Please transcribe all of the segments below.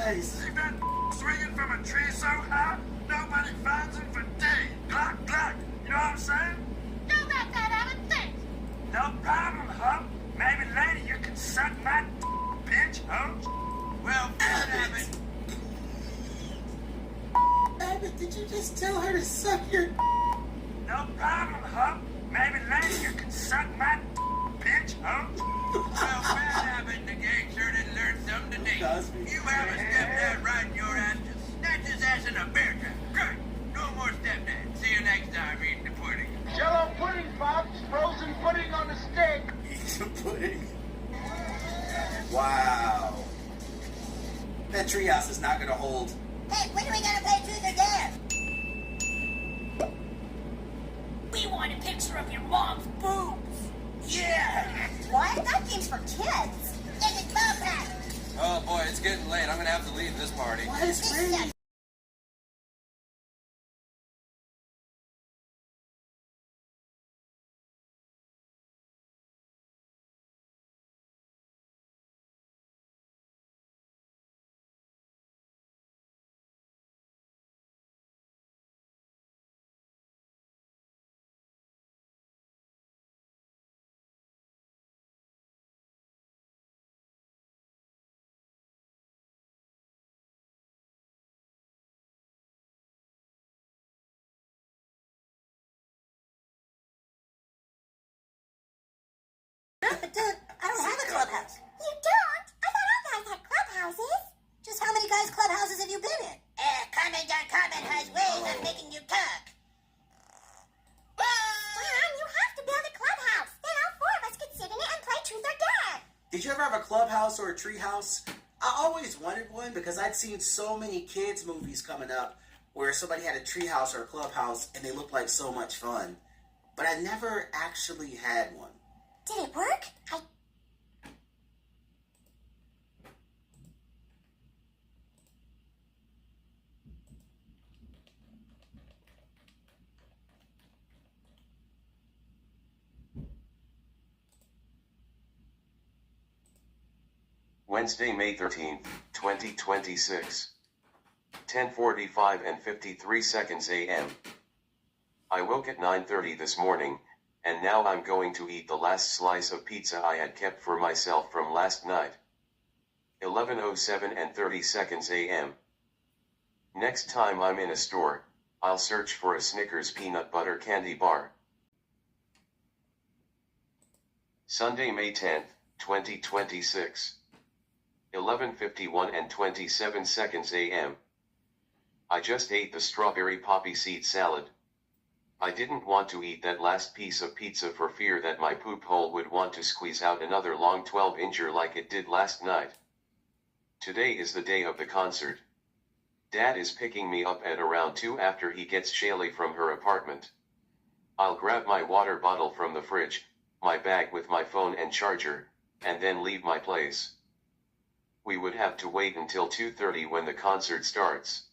nice. See that swinging from a tree so high, nobody finds him for days. Glock, glock. You know what I'm saying? You let that out of things. No problem, huh? Maybe later you can suck my bitch, huh? Well, Abbott. Abbott, did you just tell her to suck your... No problem, huh? Maybe later you can suck my bitch, huh? Well, Fat Abbott and the gang sure did learn something today. Cosby. You have a stepdad riding your ass to snatch his ass in a bear trap. Great. No more stepdad. See you next time eating the pudding. Jello pudding, Pops. Frozen pudding on the stick. Eat some pudding. Wow. That treehouse is not going to hold. Hey, when are we gonna play Truth or Dare? We want a picture of your mom's boobs. Yeah! What? That game's for kids. This is Bowpack. Oh boy, it's getting late. I'm gonna have to leave this party. Why is This Brady? is But dude, I don't have a clubhouse. You don't? I thought all guys had clubhouses. Just how many guys' clubhouses have you been in? Carmen has ways of making you talk. Sam, you have to build a clubhouse. Then all four of us could sit in it and play Truth or Dare. Did you ever have a clubhouse or a treehouse? I always wanted one because I'd seen so many kids' movies coming up where somebody had a treehouse or a clubhouse and they looked like so much fun. But I never actually had one. Did it work? Wednesday, May 13th, 2026. 10:45 and 53 seconds a.m. I woke at 9:30 this morning, and now I'm going to eat the last slice of pizza I had kept for myself from last night. 11:07 and 30 seconds a.m. Next time I'm in a store, I'll search for a Snickers peanut butter candy bar. Sunday, May 10th, 2026. 11:51 and 27 seconds a.m. I just ate the strawberry poppy seed salad. I didn't want to eat that last piece of pizza for fear that my poop hole would want to squeeze out another long 12-incher like it did last night. Today is the day of the concert. Dad is picking me up at around 2 after he gets Shaylee from her apartment. I'll grab my water bottle from the fridge, my bag with my phone and charger, and then leave my place. We would have to wait until 2:30 when the concert starts.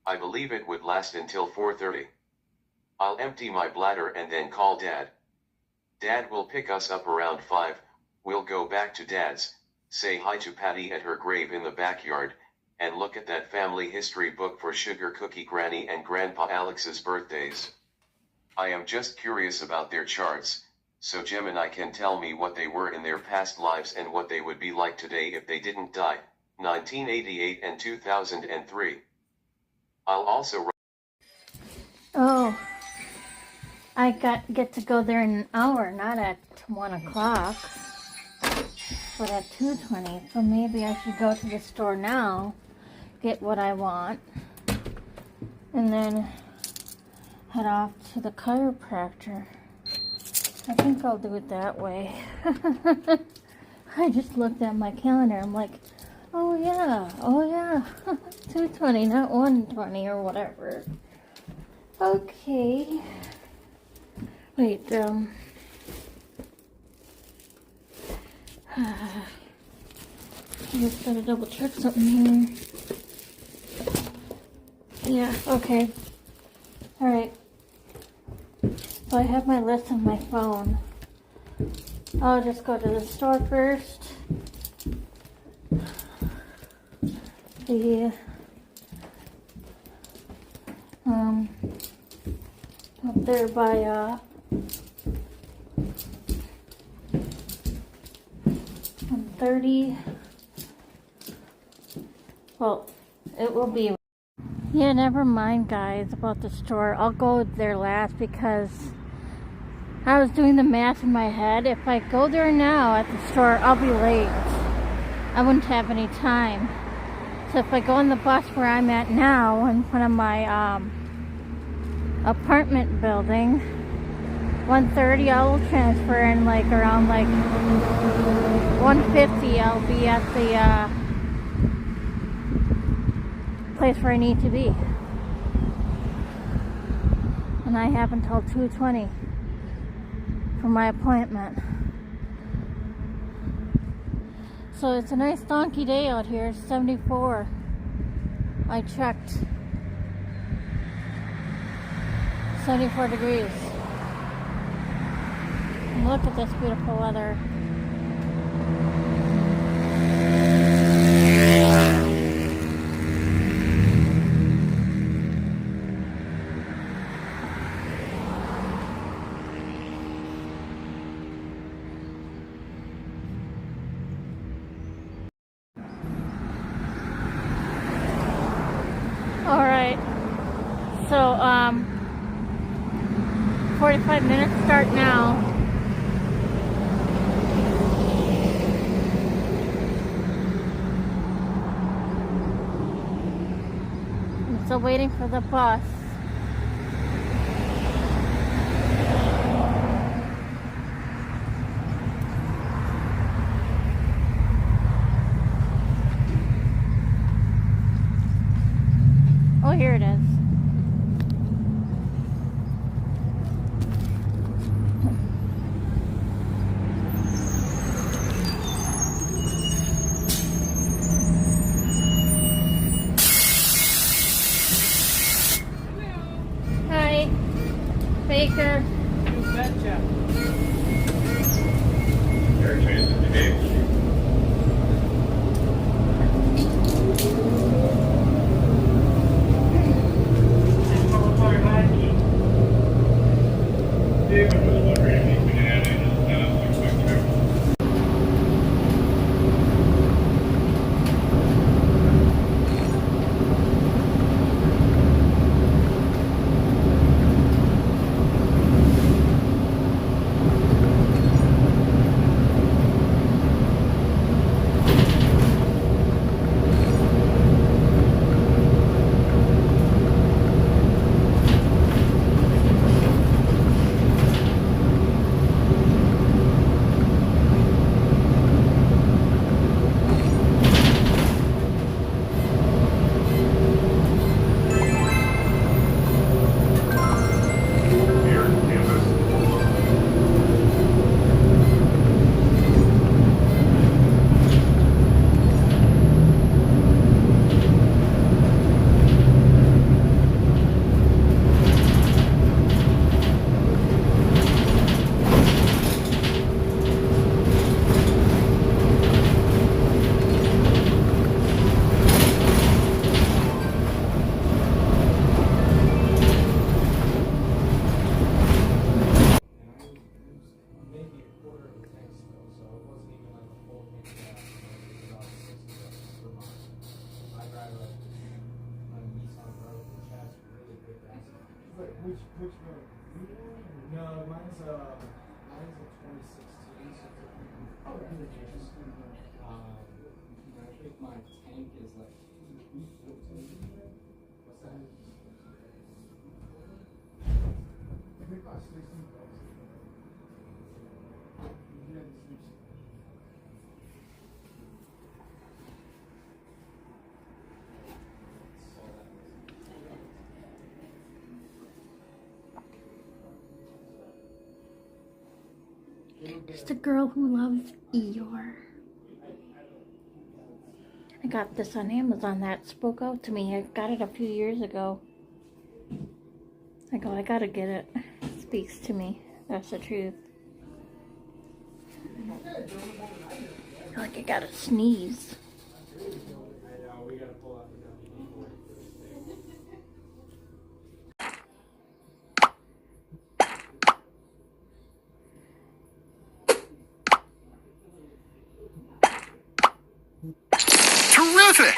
I believe it would last until 4:30. I'll empty my bladder and then call Dad. Dad will pick us up around 5, we'll go back to Dad's, say hi to Patty at her grave in the backyard, and look at that family history book for Sugar Cookie Granny and Grandpa Alex's birthdays. I am just curious about their charts, so Gemini can tell me what they were in their past lives and what they would be like today if they didn't die, 1988 and 2003. I'll also... Oh, I get to go there in an hour, not at 1 o'clock, but at 2:20. So maybe I should go to the store now, get what I want, and then head off to the chiropractor. I think I'll do it that way. I just looked at my calendar. I'm like, oh yeah, 2:20, not 1:20 or whatever. Okay. Wait, I just gotta double check something here. Yeah, okay. Alright. So I have my list on my phone. I'll just go to the store first. the up there by 130. Well, it will be. Yeah, never mind, guys, about the store. I'll go there last because I was doing the math in my head. If I go there now at the store, I'll be late. I wouldn't have any time. So if I go on the bus where I'm at now in front of my apartment building, 1:30, I will transfer, and like around like 1:50, I'll be at the place where I need to be. And I have until 2:20 for my appointment. So it's a nice donkey day out here. It's 74. I checked. 74 degrees. And look at this beautiful weather. Alright, so 45 minutes start now. I'm still waiting for the bus. Oh, here it is. Hi, Baker. You betcha. Which one? No, mine's a 2016. So it's a years. I think my tank is like. What's that? I think about $16. It's the girl who loves Eeyore. I got this on Amazon. That spoke out to me. I got it a few years ago. I gotta get it. It speaks to me. That's the truth. I feel like I gotta sneeze. We gotta pull Oh, I forgot we need to wait for this thing. Terrific!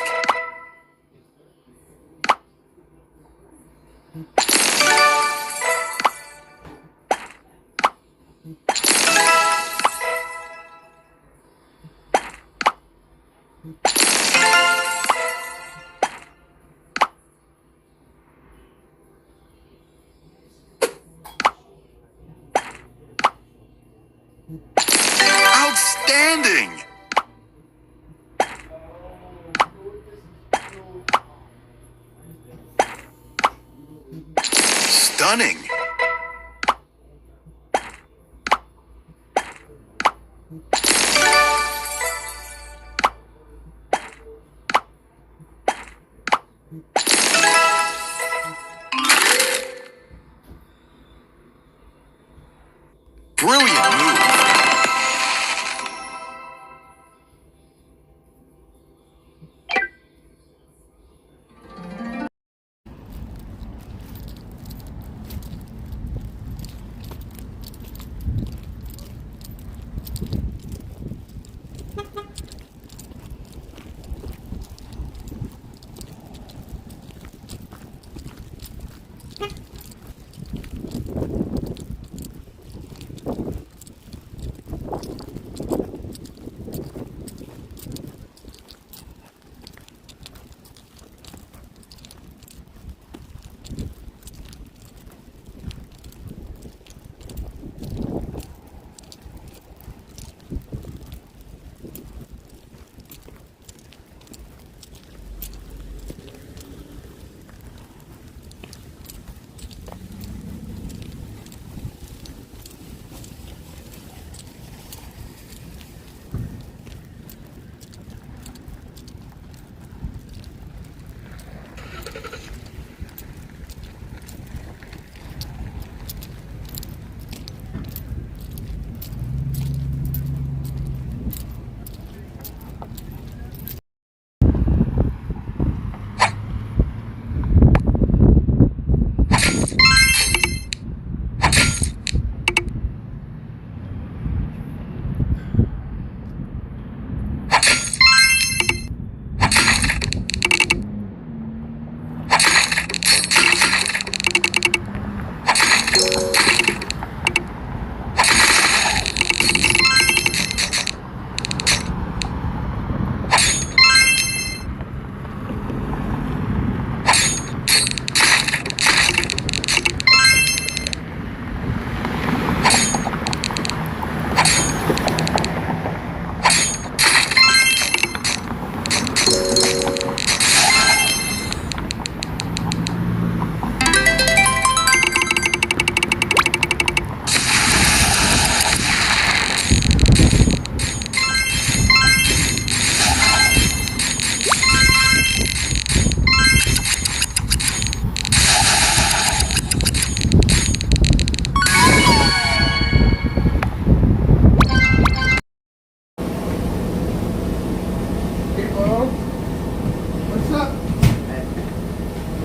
Outstanding! Stunning! Brilliant move!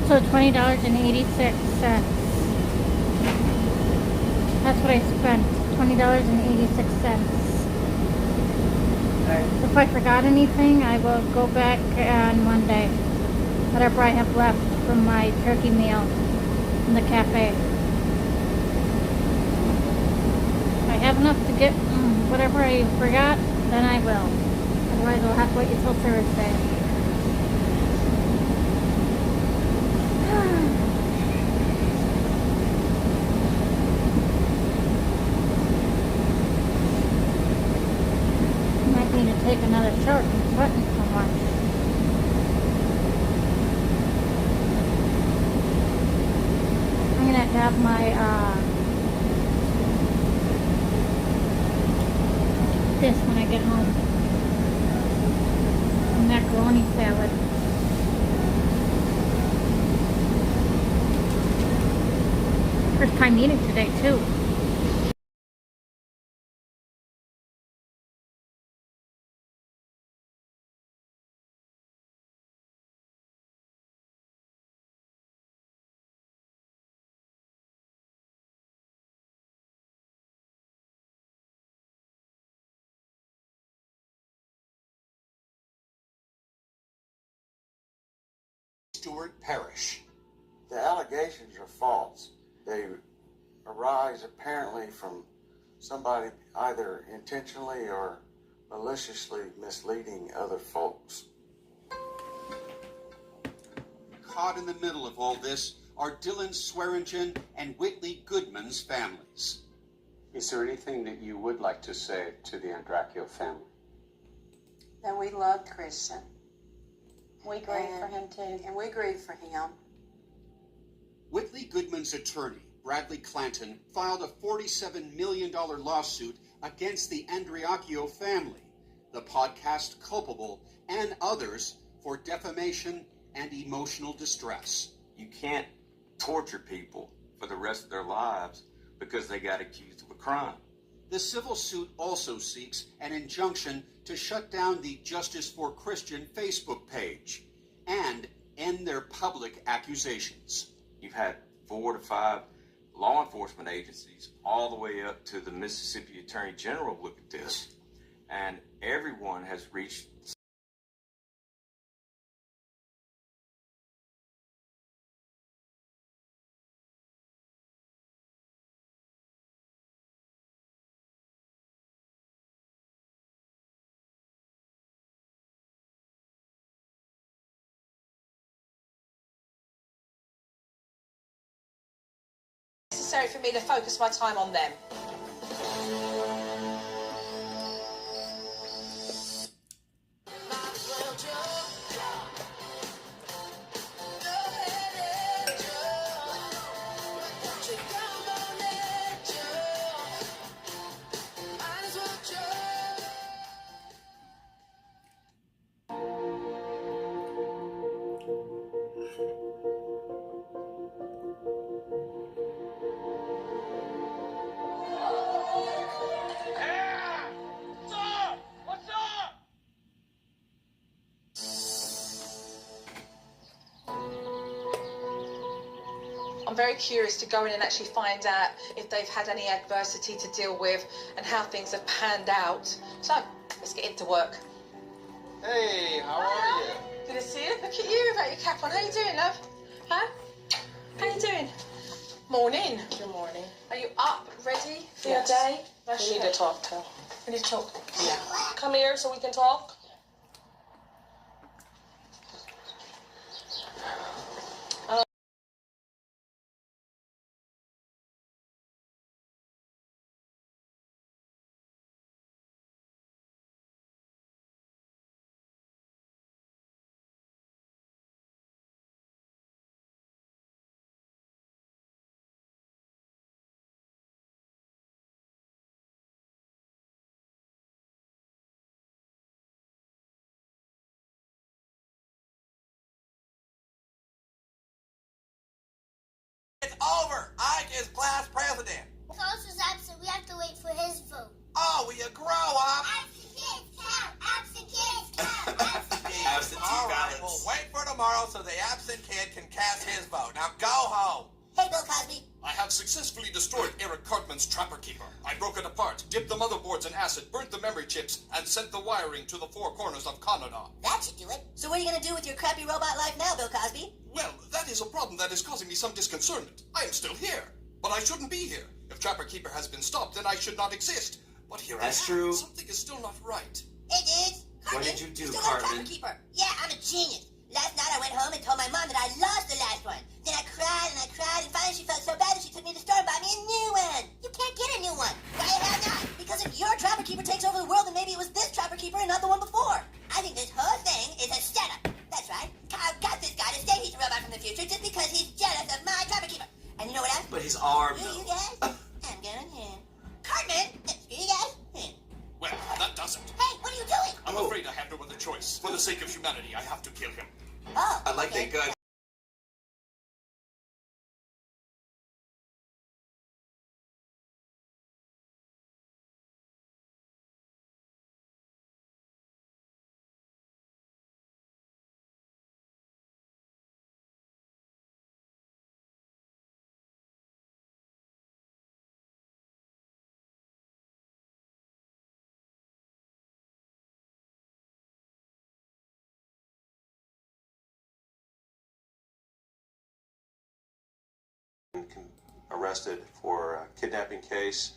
So $20.86. That's what I spent. $20.86. If I forgot anything, I will go back on Monday. Whatever I have left from my turkey meal in the cafe. If I have enough to get whatever I forgot, then I will. Otherwise, I'll have to wait until Thursday. Might need to take another shirt. I'm sweating so much. I'm gonna have my this when I get home. Macaroni salad. First time eating today too. Stewart Parrish. The allegations are false. They arise apparently from somebody either intentionally or maliciously misleading other folks. Caught in the middle of all this are Dylan Swearingen and Whitley Goodman's families. Is there anything that you would like to say to the Andracchio family? That we loved Christian. We grieve for him too. And we grieve for him. Whitley Goodman's attorney, Bradley Clanton, filed a $47 million lawsuit against the Andreacchio family, the podcast culpable, and others for defamation and emotional distress. You can't torture people for the rest of their lives because they got accused of a crime. The civil suit also seeks an injunction to shut down the Justice for Christian Facebook page and end their public accusations. You've had 4 to 5 law enforcement agencies all the way up to the Mississippi Attorney General look at this, and everyone has reached necessary for me to focus my time on them. I'm very curious to go in and actually find out if they've had any adversity to deal with and how things have panned out. So, let's get into work. Hey, how are you? Good to see you. Look at you without your cap on. How you doing, love? Huh? How you doing? Morning. Good morning. Are you up, ready for Yes. your day? We need to talk to him. We need to talk. Yeah. Come here so we can talk. It's over. Ike is class president. Klaus is absent. We have to wait for his vote. Oh, will you grow up? Absent kids count. Absent kids count. Absent kids. Absentee All right, we'll wait for tomorrow so the absent kid can cast his vote. Now go home. Hey, Bill Cosby. I have successfully destroyed Eric Cartman's Trapper Keeper. I broke it apart, dipped the motherboards in acid, burnt the memory chips, and sent the wiring to the 4 corners of Canada. That should do it. So what are you going to do with your crappy robot life now, Bill Cosby? Well, that is a problem that is causing me some disconcernment. I am still here, but I shouldn't be here. If Trapper Keeper has been stopped, then I should not exist. But here That's I am. true. Something is still not right. Hey, dudes. What did you do, still have Cartman? Trapper Keeper. Yeah, I'm a genius. Last night I went home and told my mom that I lost the last one. Then I cried and I cried, and finally she felt so bad that she took me to the store and bought me a new one. You can't get a new one. Why the hell not? Because if your Trapper Keeper takes over the world, then maybe it was this Trapper Keeper and not the one before. I think this whole thing is a setup. That's right. I've got this guy to say he's a robot from the future just because he's jealous of my Trapper Keeper. And you know what else? But his arm, Screw you though. guys. I'm going in. Cartman, screw you guys. Well, that does it. Hey, what are you doing? I'm afraid I have no other choice. For the sake of humanity, I have to kill him. Oh, I like okay. that gun. Arrested for a kidnapping case,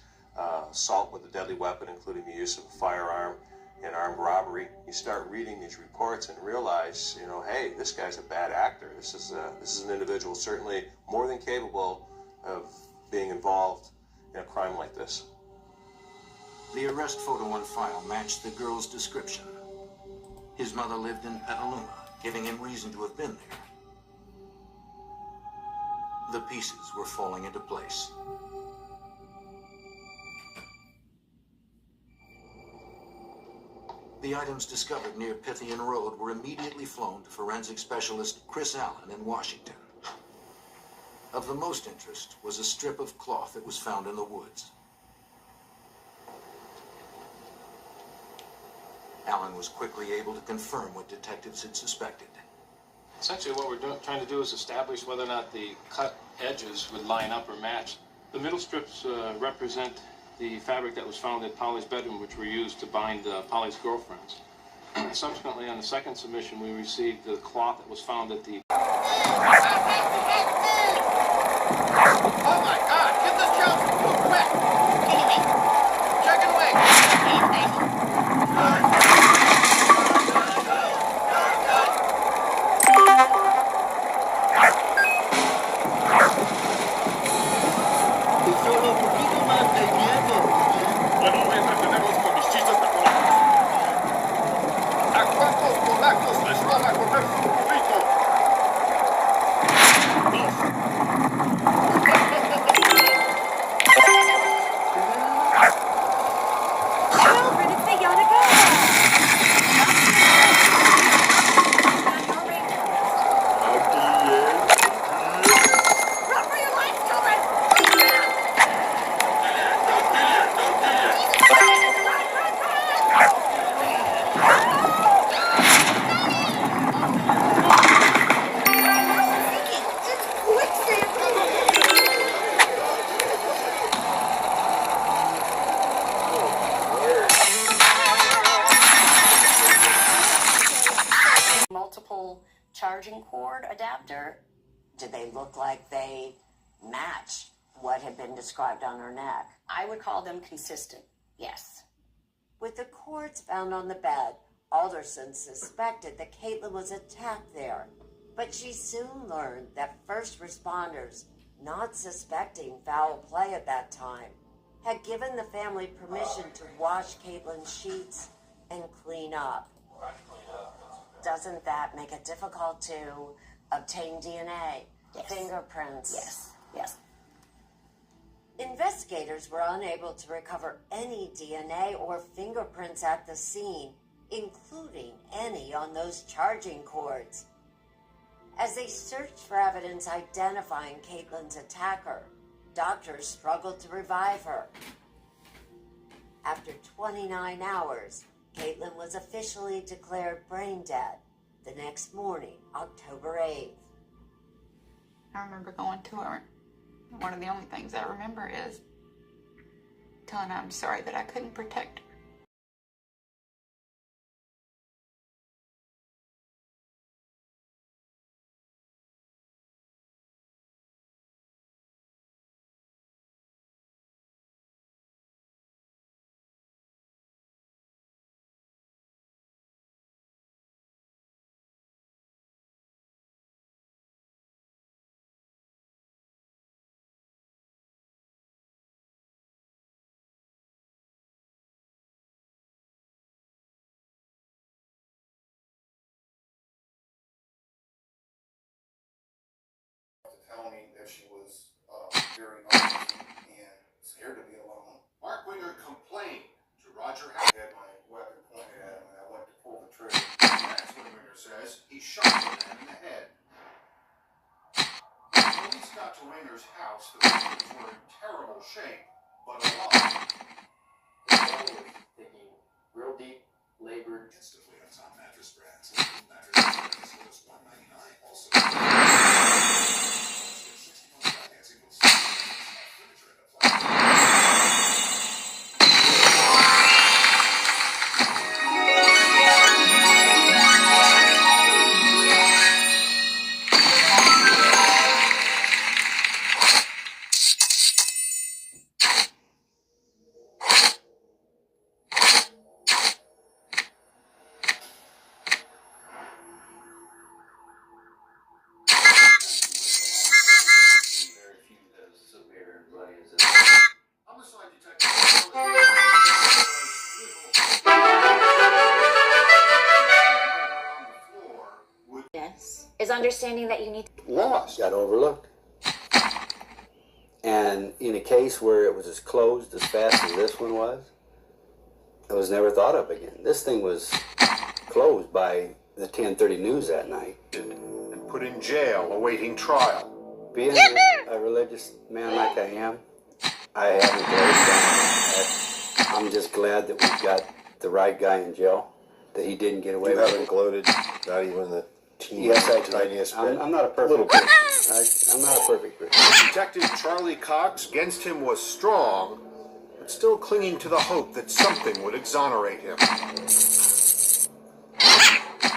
assault with a deadly weapon, including the use of a firearm, and armed robbery. You start reading these reports and realize, hey, this guy's a bad actor. This is an individual certainly more than capable of being involved in a crime like this. The arrest photo on file matched the girl's description. His mother lived in Petaluma, giving him reason to have been there. The pieces were falling into place. The items discovered near Pythian Road were immediately flown to forensic specialist Chris Allen in Washington. Of the most interest was a strip of cloth that was found in the woods. Allen was quickly able to confirm what detectives had suspected. Essentially what we're trying to do is establish whether or not the cut edges would line up or match. The middle strips represent the fabric that was found in Polly's bedroom, which were used to bind Polly's girlfriends. Subsequently, on the second submission, we received the cloth that was found at the... Oh my God! Get this job quick! Check it away! Multiple charging cord adapter. Did they look like they match what had been described on her neck? I would call them consistent, yes. With the cords found on the bed, Alderson suspected that Caitlin was attacked there, but she soon learned that first responders, not suspecting foul play at that time, had given the family permission to wash Caitlin's sheets and clean up. Doesn't that make it difficult to obtain DNA, Yes. fingerprints? Yes. Investigators were unable to recover any DNA or fingerprints at the scene, including any on those charging cords. As they searched for evidence identifying Caitlin's attacker, doctors struggled to revive her. After 29 hours, Caitlin was officially declared brain dead the next morning, October 8th. I remember going to her. One of the only things I remember is telling her I'm sorry that I couldn't protect her. Tell me that she was very nervous and scared to be alone. Mark Winger complained to Roger Howe. I had my weapon pointed at him and I went to pull the trigger. That's what Winger says. He shot the man in the head. When police got to Winger's house, the victims were in terrible shape, but alive. Taking real deep, labored. Instantly on top mattress brands. Mattress was $199 also. understanding that you need Lost. Got overlooked. And in a case where it was as closed as fast as this one was, it was never thought of again. This thing was closed by the 10:30 news that night. And put in jail awaiting trial. Being a religious man like I am, I haven't gloated down. I'm just glad that we've got the right guy in jail, that he didn't get away You with it. haven't gloated, not even the Yes, I tiniest did. bit. I'm not a perfect person. I'm not a perfect person. Detective Charlie Cox against him was strong, but still clinging to the hope that something would exonerate him.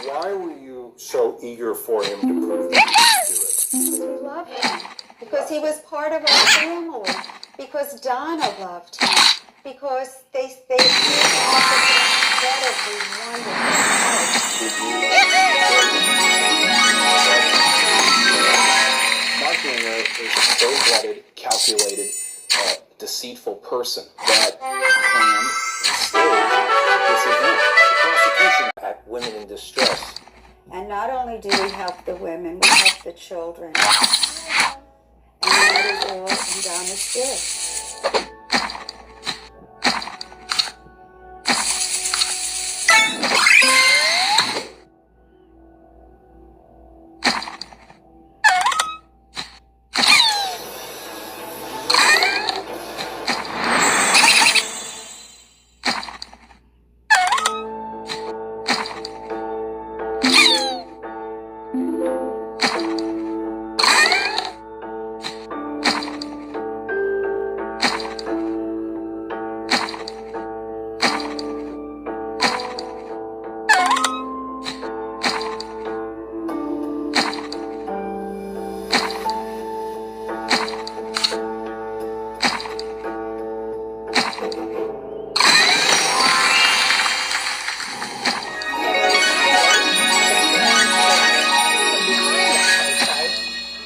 Why were you so eager for him to prove that he could do it? We love him because he was part of our family. Because Donna loved him. Because they see him as an incredibly wonderful Mark Winger is a cold-blooded, calculated, deceitful person that planned and staged this event. The prosecution at women in distress. And not only do we help the women, we help the children. And that is all in Donna's spirit.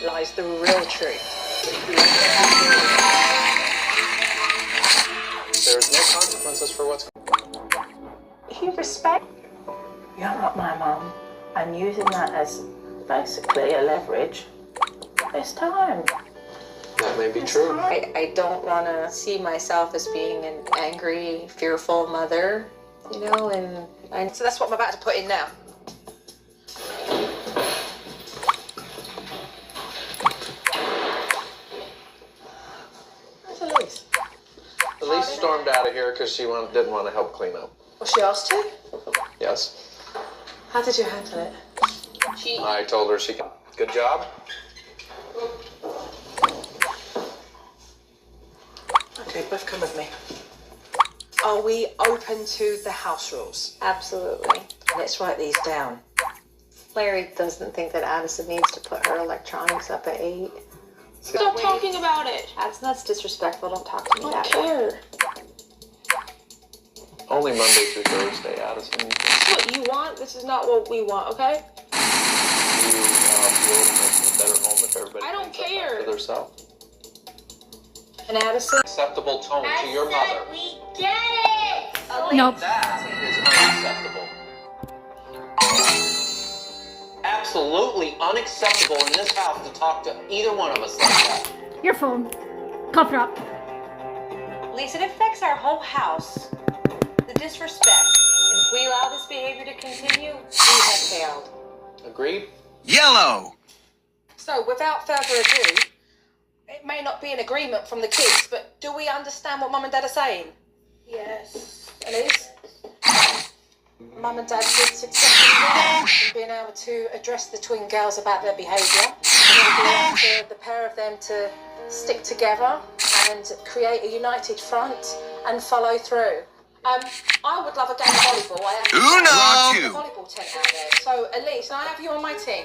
Lies the real truth. There's no consequences for what's You respect. You're not my mum. I'm using that as basically a leverage. It's time. That may be true. I don't want to see myself as being an angry, fearful mother, you know, and so that's what I'm about to put in now. Where's Elise? Elise stormed out of here because she didn't want to help clean up. Was she asked to? Yes. How did you handle it? I told her she could. Good job. Okay, both come with me. Are we open to the house rules? Absolutely. Let's write these down. Larry doesn't think that Addison needs to put her electronics up at 8. Stop talking about it. That's disrespectful. Don't talk to me I don't that way. care. Only Monday through Thursday, Addison. This is what you want. This is not what we want, okay? You will make a better home if everybody I don't cleans up care. after themselves. And Addison? Acceptable tone to your mother. We get it! Nope. That is unacceptable. Absolutely unacceptable in this house to talk to either one of us like that. Your phone. Cough drop. Lisa, it affects our whole house. The disrespect. And if we allow this behavior to continue, we have failed. Agreed? Yellow. So, without further ado, it may not be an agreement from the kids, but do we understand what Mum and Dad are saying? Yes. Elise? Mum and Dad did successfully well in being able to address the twin girls about their behaviour, and being the pair of them to stick together and create a united front and follow through. I would love a game of volleyball. I have a volleyball tent out there. So, Elise, and I have you on my team.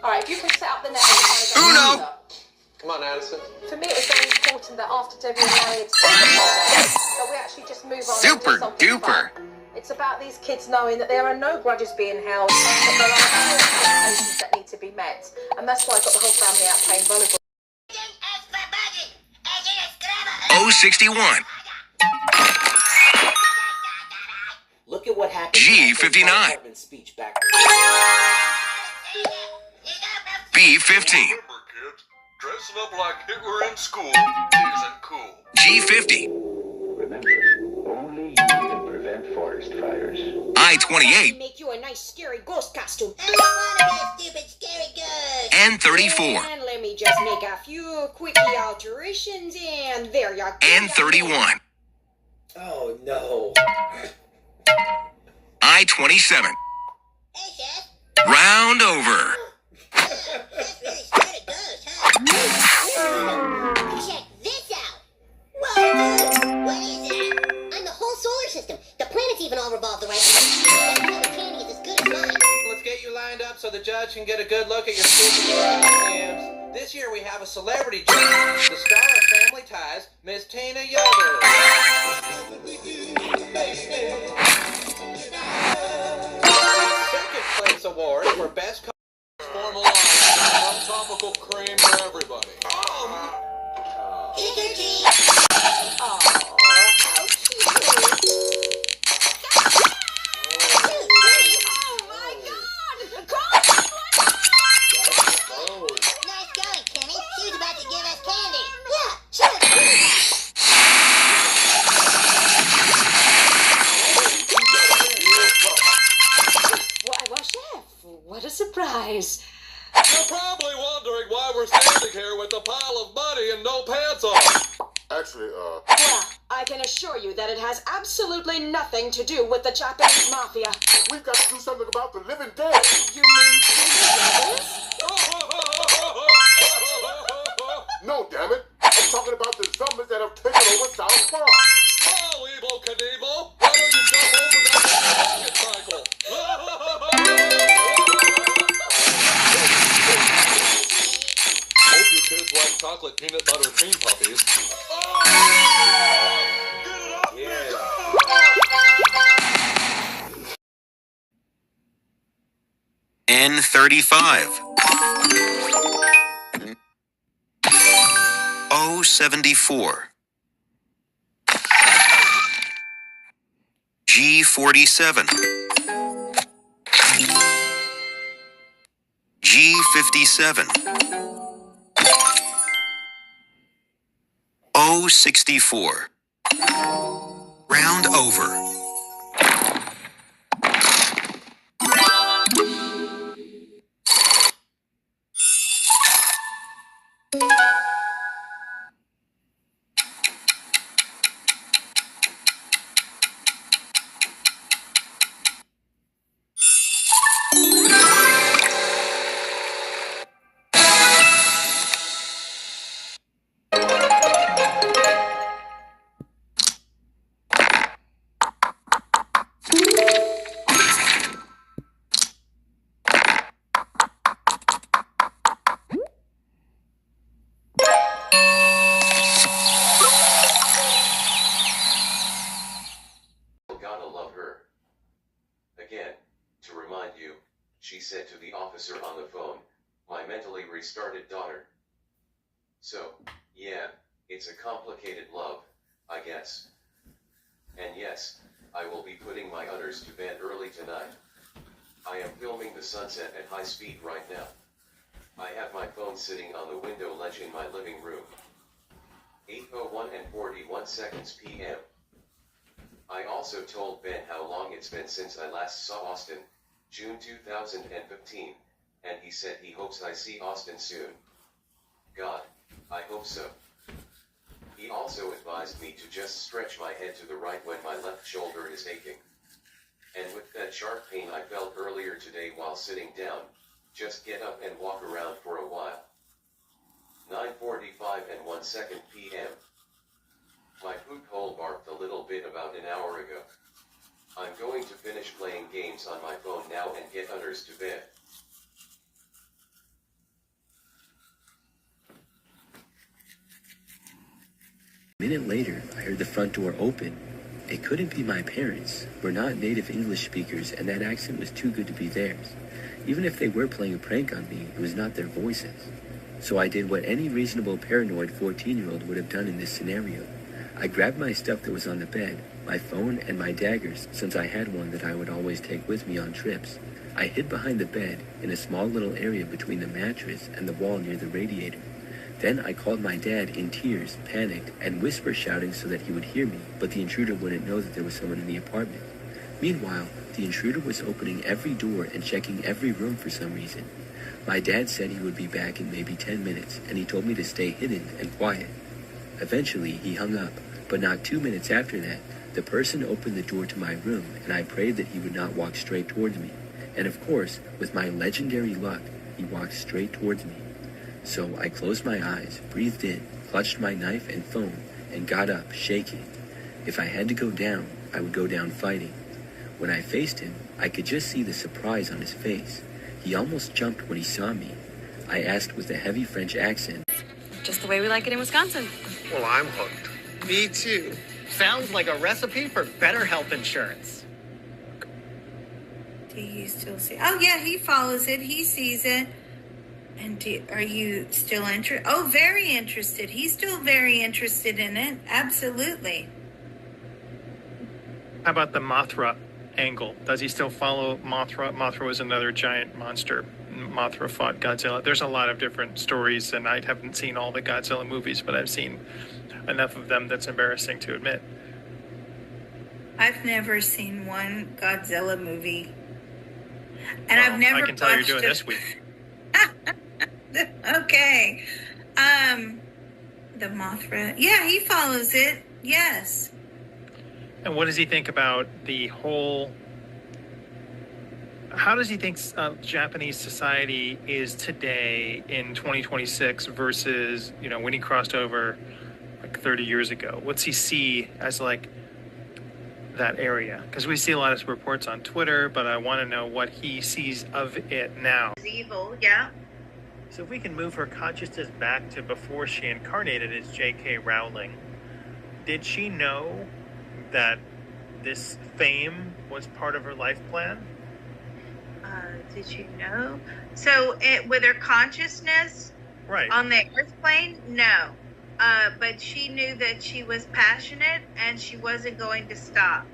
All right, if you can set up the net. Uno. Come on, Addison. For me, it was very important that after Debbie and Larry had that we actually just move on. Super and do something duper. fun. It's about these kids knowing that there are no grudges being held, but there are expectations that need to be met, and that's why I got the whole family out playing volleyball. 061. Look at what happened. G59. Speech back. B50. Remember, kids, dressing up like Hitler in school isn't cool. G50. Remember, only you can prevent forest fires. I-28. Make you a nice scary ghost costume. I don't want to be a stupid, scary ghost. N34. And let me just make a few quickie alterations, and there you go. N31. Oh, no. I-27. Hey, Chef. Round over. That's really scared of ghosts, huh? Check this out. Whoa, dude. What is that? I'm the whole solar system. The planets even all revolve the right way. That color candy is as good as mine. Let's get you lined up so the judge can get a good look at your superhero costumes. This year we have a celebrity judge, the star of Family Ties, Miss Tina Yoder. Second place award for best Formalize topical cream for everybody. Trick or treat. Aw, how cute. Oh my God! Nice going, Timmy. She was about to give us candy. Yeah, shoot. Well, Chef, what a surprise. You're probably wondering why we're standing here with a pile of money and no pants on. Actually, Well, I can assure you that it has absolutely nothing to do with the Japanese mafia. we've got to do something about the living dead. You mean brothers? No, damn it. I'm talking about the zombies that have taken over South Park. Oh, Evel Knievel, why don't you jump over that rocket cycle? Hope your kids like chocolate peanut butter cream puppies. N35. O74. G47. G57. O64. Round over. Gotta love her. Again, to remind you, she said to the officer on the phone, my mentally restarted daughter. So, yeah, it's a complicated love, I guess. And yes, I will be putting my udders to bed early tonight. I am filming the sunset at high speed right now. I have my phone sitting on the window ledge in my living room. 8:01 and 41 seconds p.m. I also told Ben how long it's been since I last saw Austin, June 2015, and he said he hopes I see Austin soon. God, I hope so. He also advised me to just stretch my head to the right when my left shoulder is aching. And with that sharp pain I felt earlier today while sitting down, just get up and walk around for a while. 9:45 and 1 second p.m. My food hole barked a little bit about an hour ago. I'm going to finish playing games on my phone now and get udders to bed. A minute later, I heard the front door open. It couldn't be my parents. We're not native English speakers, and that accent was too good to be theirs. Even if they were playing a prank on me, it was not their voices. So I did what any reasonable paranoid 14-year-old would have done in this scenario. I grabbed my stuff that was on the bed, my phone and my daggers, since I had one that I would always take with me on trips. I hid behind the bed in a small little area between the mattress and the wall near the radiator. Then I called my dad in tears, panicked, and whisper shouting so that he would hear me, but the intruder wouldn't know that there was someone in the apartment. Meanwhile, the intruder was opening every door and checking every room for some reason. My dad said he would be back in maybe 10 minutes, and he told me to stay hidden and quiet. Eventually, he hung up, but not 2 minutes after that, the person opened the door to my room, and I prayed that he would not walk straight towards me. And of course, with my legendary luck, he walked straight towards me. So I closed my eyes, breathed in, clutched my knife and phone, and got up, shaking. If I had to go down, I would go down fighting. When I faced him, I could just see the surprise on his face. He almost jumped when he saw me. I asked with a heavy French accent. Just the way we like it in Wisconsin. Well, I'm hooked. Me too. Sounds like a recipe for better health insurance. Do you still see? Oh, yeah, he follows it. He sees it. And are you still interested? Oh, very interested. He's still very interested in it. Absolutely. How about the Mothra angle? Does he still follow Mothra? Mothra was another giant monster. Mothra fought Godzilla. There's a lot of different stories, and I haven't seen all the Godzilla movies, but I've seen enough of them that's embarrassing to admit. I've never seen one Godzilla movie. And I've never I can tell you're watched doing it. this week. Okay. The Mothra. Yeah, he follows it. Yes. And what does he think about the whole... How does he think Japanese society is today in 2026 versus, when he crossed over like 30 years ago? What's he see as like that area? Because we see a lot of reports on Twitter, but I want to know what he sees of it now. It's evil, yeah. So if we can move her consciousness back to before she incarnated as J.K. Rowling, did she know that this fame was part of her life plan? Did you know? So with her consciousness right on the earth plane, no. But she knew that she was passionate and she wasn't going to stop.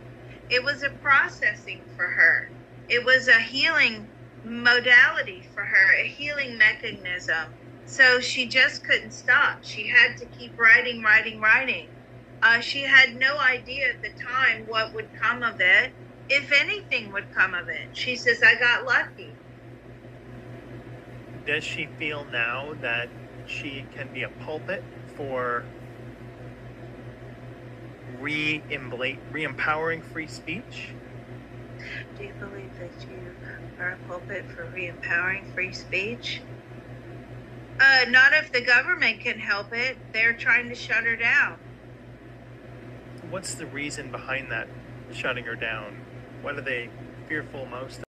It was a processing for her. It was a healing modality for her, a healing mechanism. So she just couldn't stop. She had to keep writing. She had no idea at the time what would come of it, if anything would come of it. She says, I got lucky. Does she feel now that she can be a pulpit for re-empowering free speech? Do you believe that you are a pulpit for re-empowering free speech? Not if the government can help it. They're trying to shut her down. What's the reason behind that, shutting her down? What are they fearful most of?